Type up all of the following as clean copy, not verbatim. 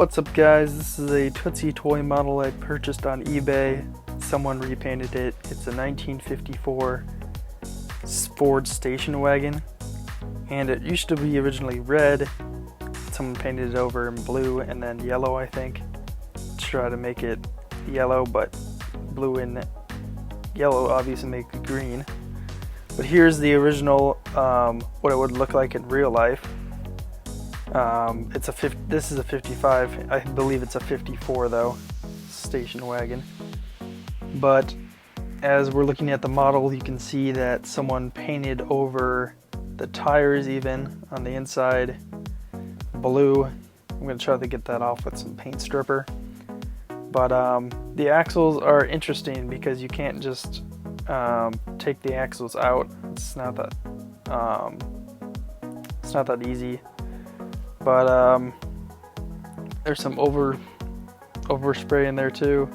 What's up guys, this is a TootsieToy model I purchased on eBay. Someone repainted it. It's a 1954 Ford station wagon, and it used to be originally red. Someone painted it over in blue and then yellow, I think, to try to make it yellow, but blue and yellow obviously make it green. But here's the original, what it would look like in real life. This is a 55. I believe it's a 54 though, station wagon. But as we're looking at the model, you can see that someone painted over the tires even on the inside blue. I'm going to try to get that off with some paint stripper. But the axles are interesting because you can't just take the axles out. It's not that easy. But there's some overspray in there too.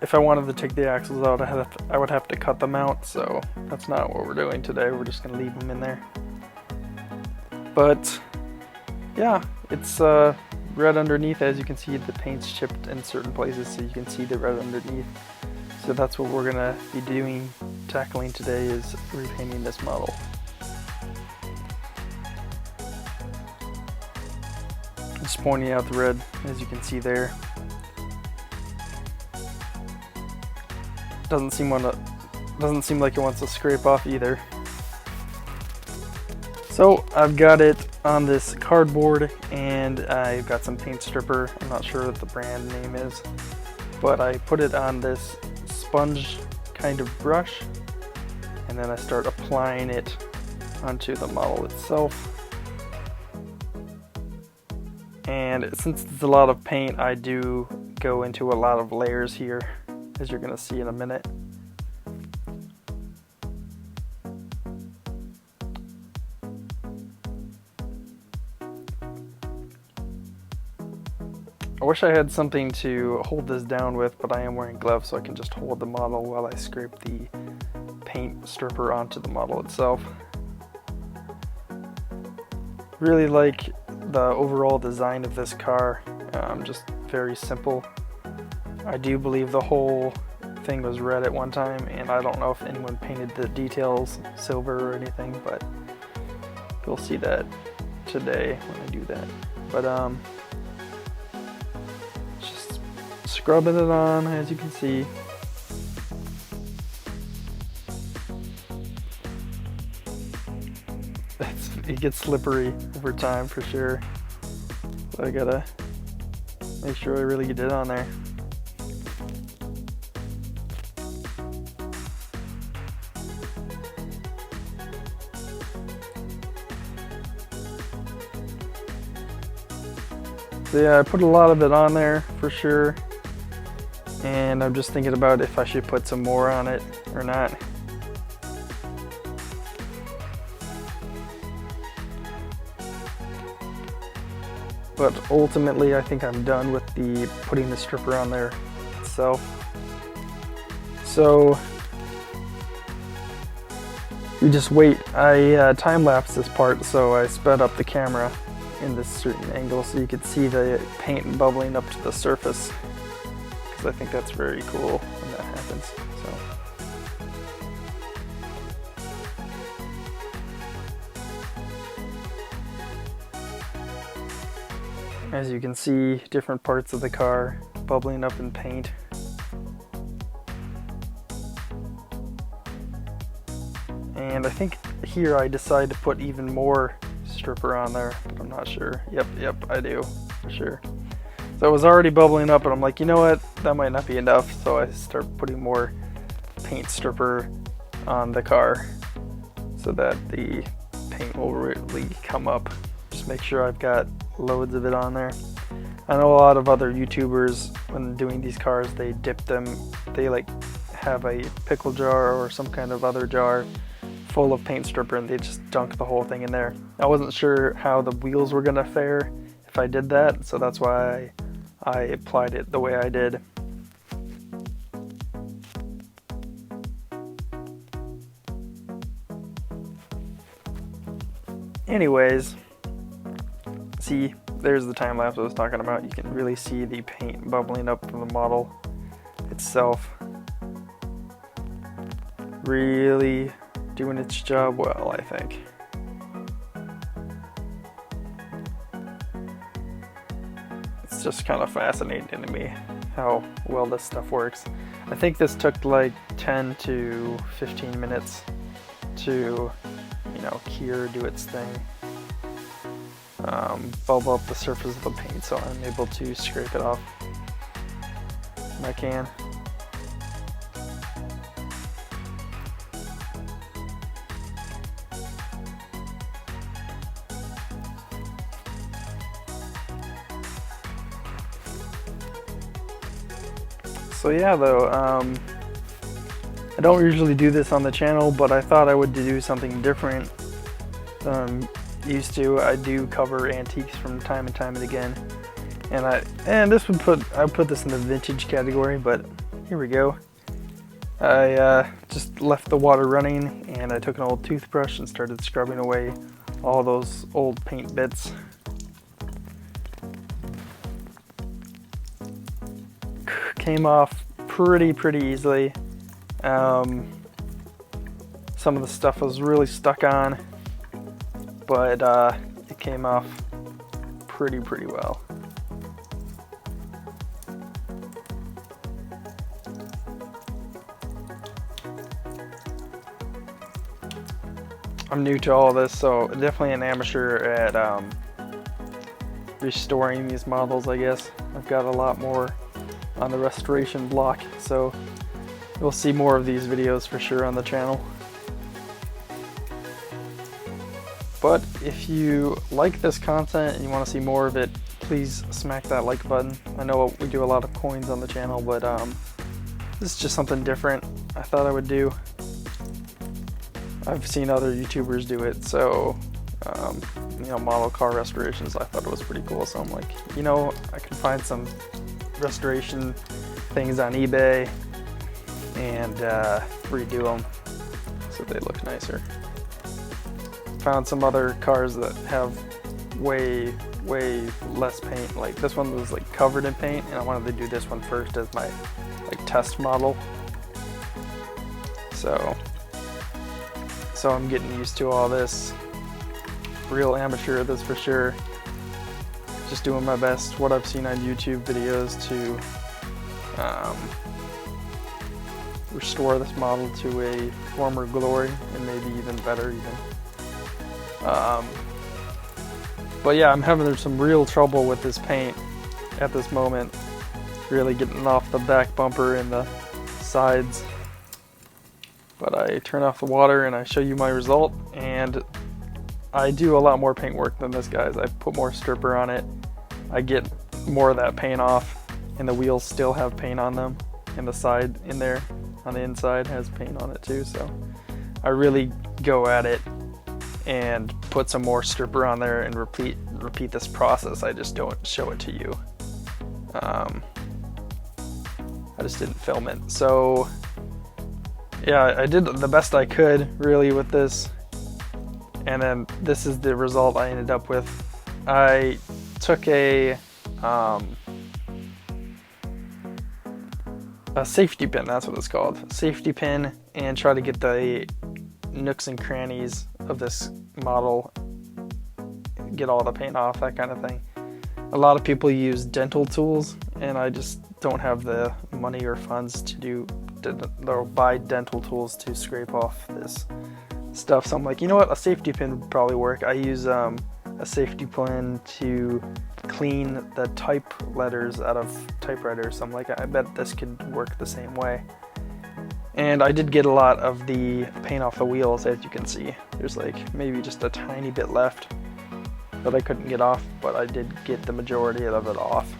If I wanted to take the axles out, I would have to cut them out, so that's not what we're doing today. We're just gonna leave them in there. But yeah, it's red underneath. As you can see, the paint's chipped in certain places, so you can see the red underneath. So that's what we're gonna be tackling today, is repainting this model. Just pointing out the red, as you can see there. Doesn't seem like it wants to scrape off either. So I've got it on this cardboard, and I've got some paint stripper. I'm not sure what the brand name is, but I put it on this sponge kind of brush, and then I start applying it onto the model itself. And since it's a lot of paint, I do go into a lot of layers here, as you're gonna see in a minute. I wish I had something to hold this down with, but I am wearing gloves, so I can just hold the model while I scrape the paint stripper onto the model itself. Really like the overall design of this car, just very simple. I do believe the whole thing was red at one time, and I don't know if anyone painted the details silver or anything, but you'll see that today when I do that. But just scrubbing it on, as you can see. It gets slippery over time for sure, so I gotta make sure I really get it on there. So yeah, I put a lot of it on there for sure, and I'm just thinking about if I should put some more on it or not. But ultimately, I think I'm done with putting the stripper on there itself. So we just wait. I time-lapsed this part, so I sped up the camera in this certain angle so you could see the paint bubbling up to the surface, because I think that's very cool when that happens. As you can see, different parts of the car bubbling up in paint. And I think here I decide to put even more stripper on there, but I'm not sure. Yep, I do, for sure. So it was already bubbling up, and I'm like, you know what, that might not be enough, so I start putting more paint stripper on the car so that the paint will really come up. Just make sure I've got loads of it on there. I know a lot of other YouTubers, when doing these cars, they dip them. They like have a pickle jar or some kind of other jar full of paint stripper, and they just dunk the whole thing in there. I wasn't sure how the wheels were gonna fare if I did that, so that's why I applied it the way I did. Anyways, see, there's the time lapse I was talking about. You can really see the paint bubbling up from the model itself. Really doing its job well, I think. It's just kind of fascinating to me how well this stuff works. I think this took like 10 to 15 minutes to, you know, cure, do its thing. Bubble up the surface of the paint so I'm able to scrape it off when I can. So yeah, though, I don't usually do this on the channel, but I thought I would do something different. Used to, I do cover antiques from time and time and again, and this would I put this in the vintage category, but here we go. I just left the water running, and I took an old toothbrush and started scrubbing away all those old paint bits. Came off pretty easily. Some of the stuff was really stuck on, but it came off pretty well. I'm new to all this, so definitely an amateur at restoring these models, I guess. I've got a lot more on the restoration block, so you'll see more of these videos for sure on the channel. But if you like this content and you want to see more of it, please smack that like button. I know we do a lot of coins on the channel, but this is just something different I thought I would do. I've seen other YouTubers do it, so you know, model car restorations, I thought it was pretty cool, so I'm like, you know, I can find some restoration things on eBay and redo them so they look nicer. Found some other cars that have way less paint. Like this one was like covered in paint, and I wanted to do this one first as my like test model. So I'm getting used to all this. Real amateur at this for sure. Just doing my best, what I've seen on YouTube videos, to restore this model to a former glory, and maybe even better even. But yeah, I'm having some real trouble with this paint at this moment. Really getting off the back bumper and the sides. But I turn off the water and I show you my result, and I do a lot more paint work than this guy's. I put more stripper on it. I get more of that paint off, and the wheels still have paint on them, and the side in there on the inside has paint on it too. So I really go at it and put some more stripper on there and repeat this process. I just don't show it to you. I just didn't film it. So yeah, I did the best I could really with this, and then this is the result I ended up with. I took a safety pin, that's what it's called, safety pin, and try to get the nooks and crannies of this model, get all the paint off, that kind of thing. A lot of people use dental tools, and I just don't have the money or funds to buy dental tools to scrape off this stuff. So I'm like, you know what, a safety pin would probably work. I use a safety pin to clean the type letters out of typewriters. So I'm like, I bet this could work the same way. And I did get a lot of the paint off the wheels, as you can see. There's like maybe just a tiny bit left that I couldn't get off, but I did get the majority of it off,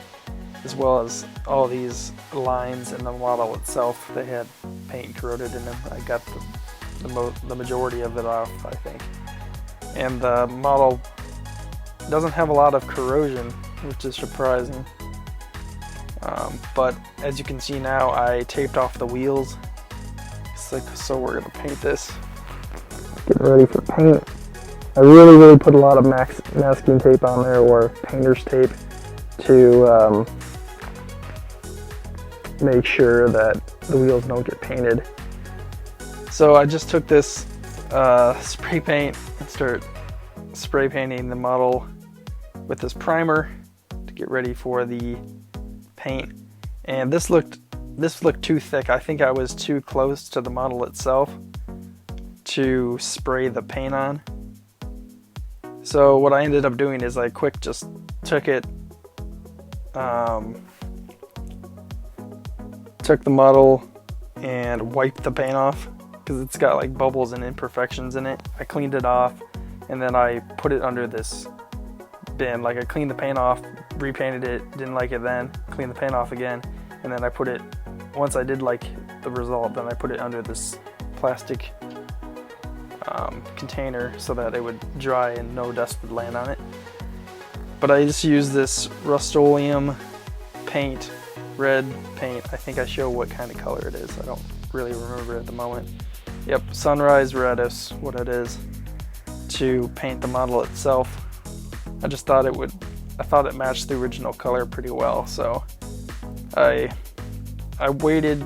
as well as all these lines in the model itself. They had paint corroded in them. I got the majority of it off, I think. And the model doesn't have a lot of corrosion, which is surprising. But as you can see now, I taped off the wheels. So we're gonna paint this. Get ready for paint. I really put a lot of masking tape on there, or painter's tape, to make sure that the wheels don't get painted. So I just took this spray paint and started spray painting the model with this primer to get ready for the paint. And this looked too thick. I think I was too close to the model itself to spray the paint on. So what I ended up doing is I just took it, took the model and wiped the paint off, because it's got like bubbles and imperfections in it. I cleaned it off, and then I put it under this bin. Like, I cleaned the paint off, repainted it, didn't like it then, cleaned the paint off again, and then I put it, once I did like the result, then I put it under this plastic container so that it would dry and no dust would land on it. But I just used this Rust-Oleum paint, red paint. I think I show what kind of color it is. I don't really remember at the moment. Yep, Sunrise Red is what it is, to paint the model itself. I just thought I thought it matched the original color pretty well, so I waited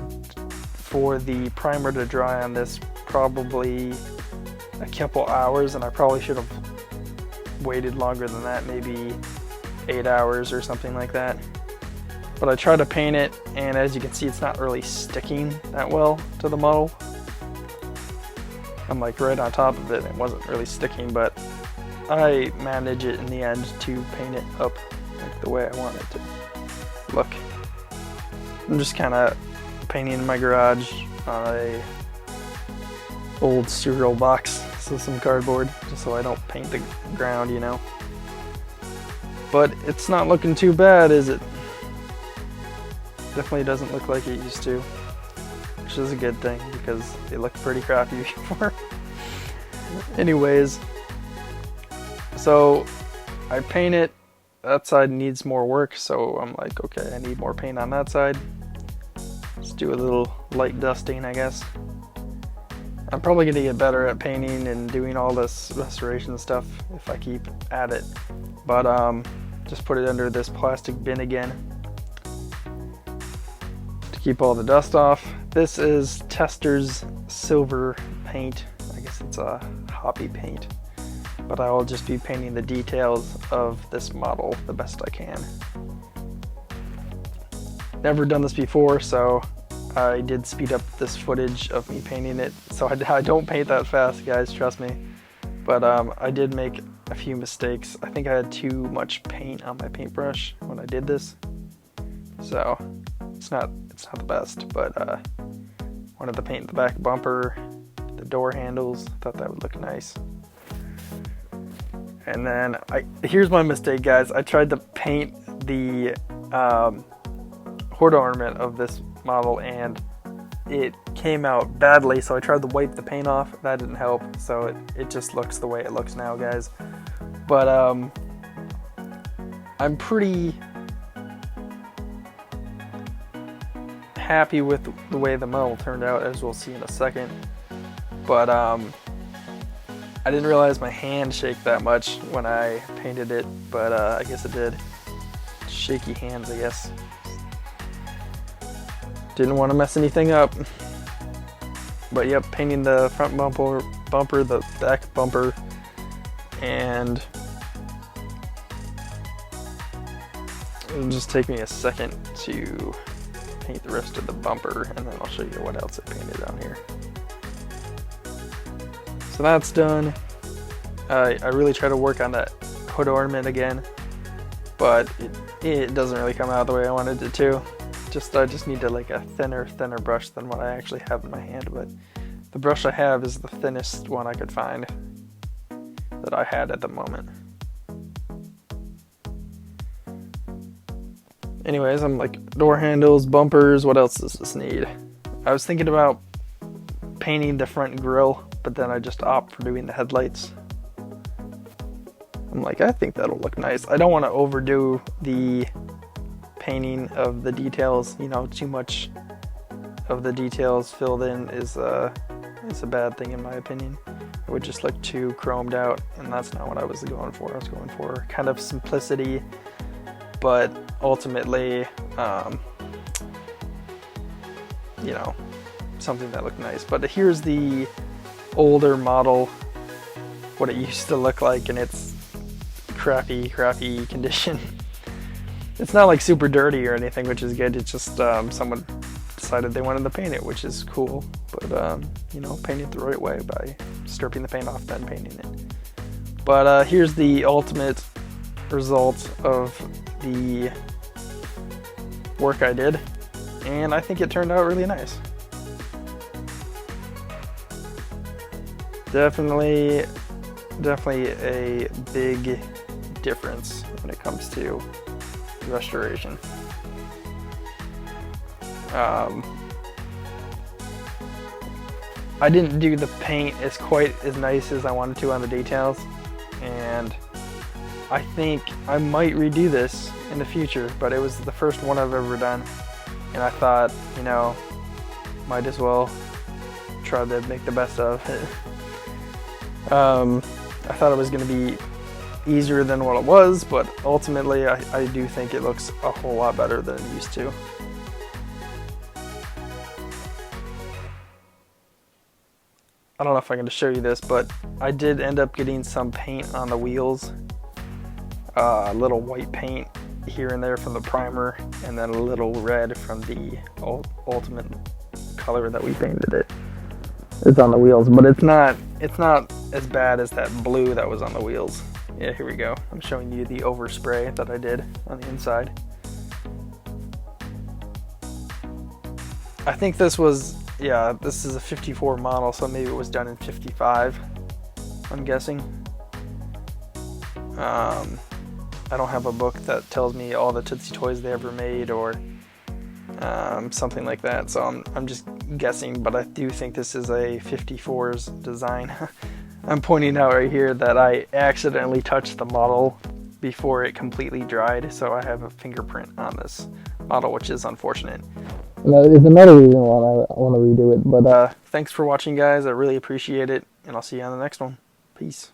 for the primer to dry on this probably a couple hours, and I probably should have waited longer than that, maybe 8 hours or something like that. But I tried to paint it, and as you can see, it's not really sticking that well to the model. I'm like right on top of it, it wasn't really sticking, but I managed it in the end to paint it up like the way I want it to look. I'm just kind of painting in my garage on a old cereal box, so some cardboard, just so I don't paint the ground, you know. But it's not looking too bad, is it? Definitely doesn't look like it used to, which is a good thing, because it looked pretty crappy before. Anyways, so I paint it. That side needs more work, so I'm like, okay, I need more paint on that side. Let's do a little light dusting, I guess. I'm probably going to get better at painting and doing all this restoration stuff if I keep at it. But just put it under this plastic bin again to keep all the dust off. This is Tester's silver paint. I guess it's a hobby paint. But I will just be painting the details of this model the best I can. Never done this before, so I did speed up this footage of me painting it, so I don't paint that fast, guys, trust me. But I did make a few mistakes. I think I had too much paint on my paintbrush when I did this, so it's not the best. But wanted to paint the back bumper, the door handles. Thought that would look nice. And then here's my mistake, guys. I tried to paint the hood ornament of this model, and it came out badly, so I tried to wipe the paint off. That didn't help, so it just looks the way it looks now, guys. But I'm pretty happy with the way the model turned out, as we'll see in a second. But I didn't realize my hand shake that much when I painted it, but I guess it did. Shaky hands, I guess. Didn't want to mess anything up. But yep, painting the front bumper, the back bumper, and it'll just take me a second to paint the rest of the bumper, and then I'll show you what else I painted on here. So that's done. I really try to work on that hood ornament again, but it doesn't really come out the way I wanted it to. I just need to like a thinner brush than what I actually have in my hand, but the brush I have is the thinnest one I could find that I had at the moment. Anyways, I'm like, door handles, bumpers, what else does this need? I was thinking about painting the front grille, but then I just opt for doing the headlights. I'm like, I think that'll look nice. I don't want to overdo the painting of the details, you know, too much of the details filled in is a bad thing in my opinion. it would just look too chromed out, and that's not what I was going for. I was going for kind of simplicity, but ultimately, you know, something that looked nice. But here's the older model, what it used to look like, and it's crappy condition. It's not like super dirty or anything, which is good. It's just someone decided they wanted to paint it, which is cool. But you know, paint it the right way by stripping the paint off, then painting it. But here's the ultimate result of the work I did, and I think it turned out really nice. Definitely a big difference when it comes to restoration. I didn't do the paint as quite as nice as I wanted to on the details, and I think I might redo this in the future, but it was the first one I've ever done, and I thought, you know, might as well try to make the best of it. I thought it was going to be easier than what it was, but ultimately I do think it looks a whole lot better than it used to. I don't know if I can show you this, but I did end up getting some paint on the wheels, a little white paint here and there from the primer, and then a little red from the ultimate color that we painted it. It's on the wheels, but it's not as bad as that blue that was on the wheels. Yeah, here we go. I'm showing you the overspray that I did on the inside. I think this was, yeah, this is a 54 model, so maybe it was done in 55, I'm guessing. I don't have a book that tells me all the Tootsie Toys they ever made, or something like that, so I'm just guessing, but I do think this is a 54's design. I'm pointing out right here that I accidentally touched the model before it completely dried, so I have a fingerprint on this model, which is unfortunate. And that is another reason why I want to redo it. But thanks for watching, guys. I really appreciate it, and I'll see you on the next one. Peace.